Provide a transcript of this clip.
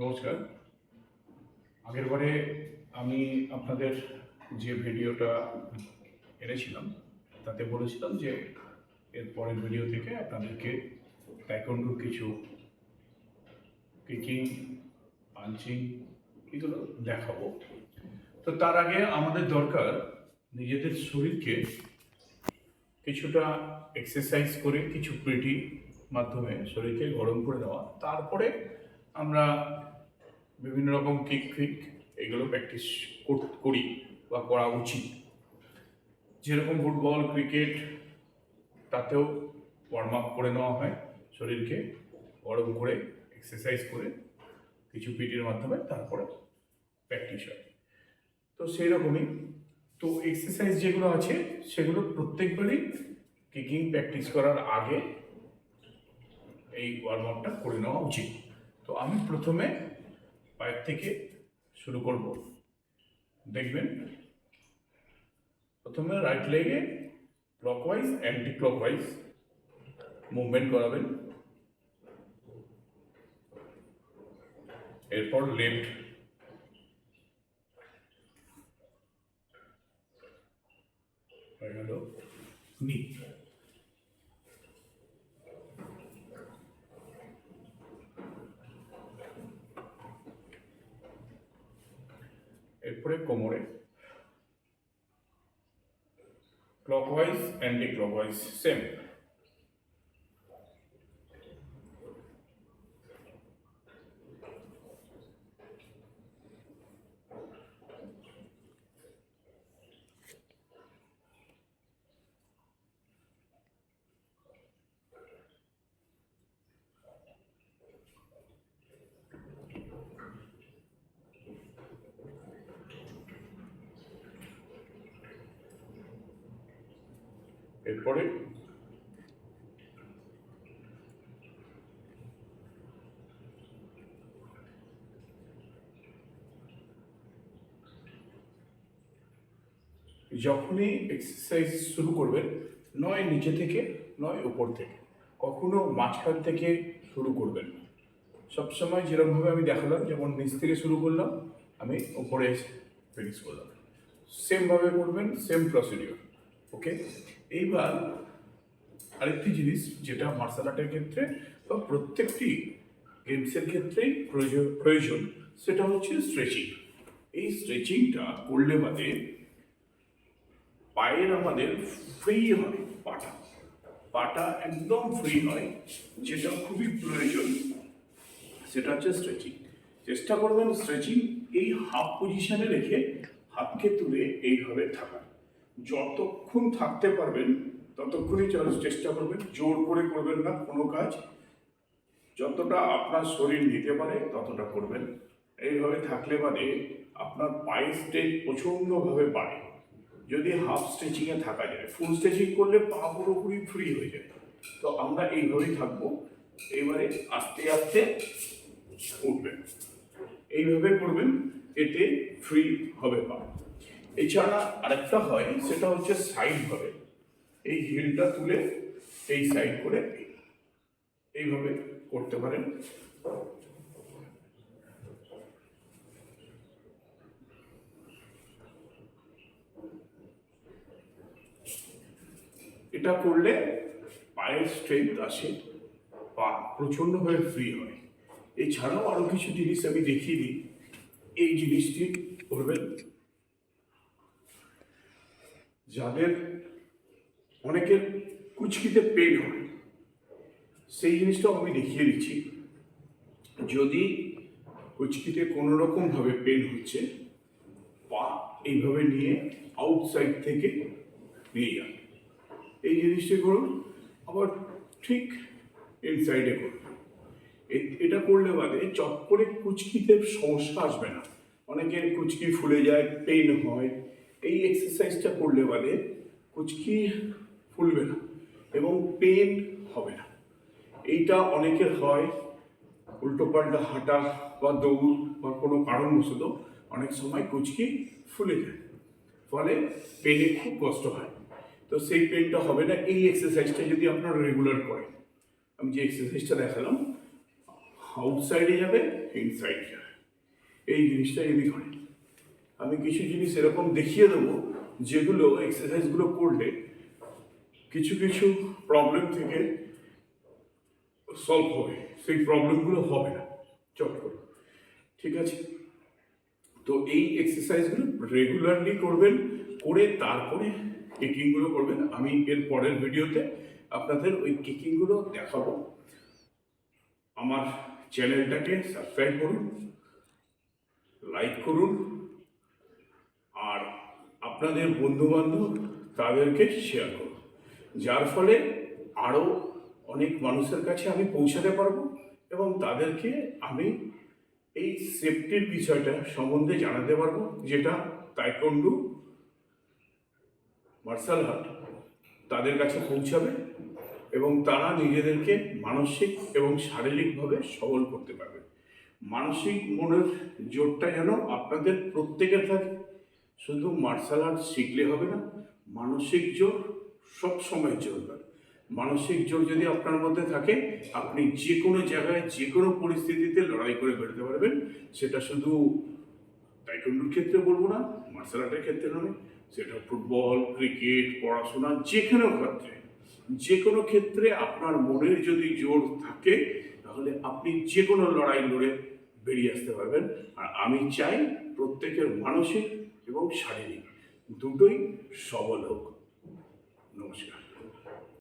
নমস্কার। আগেরবারে আমি আপনাদের যে ভিডিওটা এনেছিলাম তাতে বলেছিলাম যে এর পরের ভিডিও থেকে আপনাদেরকে তাইকোন্ডোর কিছু কিকিং, পাঞ্চিং এগুলো দেখাবো। তো তার আগে আমাদের দরকার নিজেদের শরীরকে কিছুটা এক্সারসাইজ করে কিছু পিটি মাধ্যমে শরীরকে গরম করে দেওয়া। তারপরে আমরা বিভিন্ন রকম কিক এগুলো প্র্যাকটিস করি বা করা উচিত। যেরকম ফুটবল, ক্রিকেট, তাতেও ওয়ার্ম আপ করে নেওয়া হয় শরীরকে গরম করে, এক্সারসাইজ করে কিছু পিটির মাধ্যমে তারপরে প্র্যাকটিস হয়। তো সেই রকমই তো এক্সারসাইজ যেগুলো আছে সেগুলো প্রত্যেকবারই কিকিং প্র্যাকটিস করার আগে এই ওয়ার্ম আপটা করে নেওয়া উচিত। তো আমি প্রথমে পায়ের থেকে শুরু করব। দেখবেন প্রথমে রাইট লেগে ক্লকওয়াইজ অ্যান্টি ক্লকওয়াইজ মুভমেন্ট করাবেন, এরপর লেফট হয়ে গেল নি, এরপরে কোমরে ক্লকওয়াইজ অ্যান্টি ক্লকওয়াইজ সেম। এরপরে যখনই এক্সারসাইজ শুরু করবেন, নয় নিচে থেকে নয় উপর থেকে, কখনো মাঝখান থেকে শুরু করবেন না। সবসময় যেরকমভাবে আমি দেখালাম, যেমন নিচ থেকে শুরু করলাম, আমি উপরে এসে ফিনিশ করলাম, সেমভাবে করবেন, সেম প্রসিডিওর। ওকে, এইবার আরেকটি জিনিস যেটা মার্শাল আর্টের ক্ষেত্রে বা প্রত্যেকটি গেমসের ক্ষেত্রেই প্রয়োজন সেটা হচ্ছে স্ট্রেচিং। এই স্ট্রেচিংটা করলে বাদে পায়ের আমাদের ফ্রি হয়, পাটা পাটা একদম ফ্রি হয়, যেটা খুবই প্রয়োজন সেটা হচ্ছে স্ট্রেচিং। চেষ্টা করবেন স্ট্রেচিং এই হাফ পজিশনে রেখে হাতকে তুলে এইভাবে থাকা, যতক্ষণ থাকতে পারবেন ততক্ষণই চেষ্টা করবেন, জোর করে করবেন না কোনো কাজ, যতটা আপনার শরীর নিতে পারে ততটা করবেন। এইভাবে থাকলে বাদে আপনার পায়ের স্ট্রেচ প্রচণ্ডভাবে বাড়ে। যদি হাফ স্ট্রেচিংয়ে থাকা যায়, ফুল স্ট্রেচিং করলে পা পুরোপুরি ফ্রি হয়ে যায়। তো আমরা এইভাবেই থাকবো। এবারে আস্তে আস্তে উঠবেন, এইভাবে করবেন, এতে ফ্রি হবে পা। এছাড়া আরেকটা হয়, সেটা হচ্ছে সাইড ভাবে, এই হিলটা তুলে এই সাইড করে এইভাবে করতে পারেন। এটা করলে পায়ের স্ট্রেংথ আসে, পা প্রচণ্ডভাবে ফ্রি হয়। এছাড়াও আরো কিছু জিনিস আমি দেখিয়ে দিই। এই জিনিসটি করবেন যাদের অনেকের কুচকিতে পেন হয়, সেই জিনিসটাও আমি দেখিয়ে দিচ্ছি। যদি কুচকিতে কোনো রকমভাবে পেন হচ্ছে, পা এইভাবে নিয়ে আউটসাইড থেকে নিয়ে যান, এই জিনিসটি করুন। আবার ঠিক ইনসাইডে করুন। এটা করলে বাদে চট করে কুচকিতে সমস্যা আসবে না। অনেকের কুচকি ফুলে যায়, পেন হয়, এই এক্সারসাইজটা করলে বাদে কুচকি ফুলবে না এবং পেন হবে না। এইটা অনেকের হয়, উল্টোপাল্টা হাঁটা বা দৌড় বা কোনো কারণবশত অনেক সময় কুচকি ফুলে যায়, ফলে পেনে খুব কষ্ট হয়। তো সেই পেনটা হবে না এই এক্সারসাইজটা যদি আপনারা রেগুলার করেন। আমি যে এক্সারসাইজটা দেখালাম, আউটসাইডে যাবে, ইনসাইডে যাবে, এই জিনিসটা এমনি হয়। আমি কিছু জিনিস এরকম দেখিয়ে দেবো যেগুলো এক্সারসাইজগুলো করলে কিছু কিছু প্রবলেম থেকে সলভ হবে, সেই প্রবলেমগুলো হবে না চট করে। ঠিক আছে, তো এই এক্সারসাইজগুলো রেগুলারলি করবেন, করে তারপরে কিকিংগুলো করবেন। আমি এর পরের ভিডিওতে আপনাদের ওই কিকিংগুলো দেখাবো। আমার চ্যানেলটাকে সাবস্ক্রাইব করুন, লাইক করুন, আর আপনাদের বন্ধুবান্ধব তাদেরকে শেয়ার করুন, যার ফলে আরও অনেক মানুষের কাছে আমি পৌঁছাতে পারবো এবং তাদেরকে আমি এই সেফটির বিষয়টা সম্বন্ধে জানাতে পারবো, যেটা তাইকোন্ডু মার্শাল আর্ট তাদের কাছে পৌঁছাবে এবং তারা নিজেদেরকে মানসিক এবং শারীরিকভাবে সবল করতে পারবে। মানসিক মনের জোরটা যেন আপনাদের প্রত্যেকের থাকে। শুধু মার্শাল আর্ট শিখলে হবে না, মানসিক জোর সব সময় চলবে। মানসিক জোর যদি আপনার মধ্যে থাকে, আপনি যে কোনো জায়গায় যে কোনো পরিস্থিতিতে লড়াই করে বেরোতে পারবেন। সেটা শুধু তাইকোন্ডোর ক্ষেত্রে বলবো না, মার্শাল আর্টের ক্ষেত্রে নয়, সেটা ফুটবল, ক্রিকেট, পড়াশোনা, যে কোনো ক্ষেত্রে, যে কোনো ক্ষেত্রে আপনার মনের যদি জোর থাকে তাহলে আপনি যে কোনো লড়াই লড়ে বেরিয়ে আসতে পারবেন। আর আমি চাই প্রত্যেকের মানসিক এবং শারীরিক দুটোই সবল হোক। নমস্কার।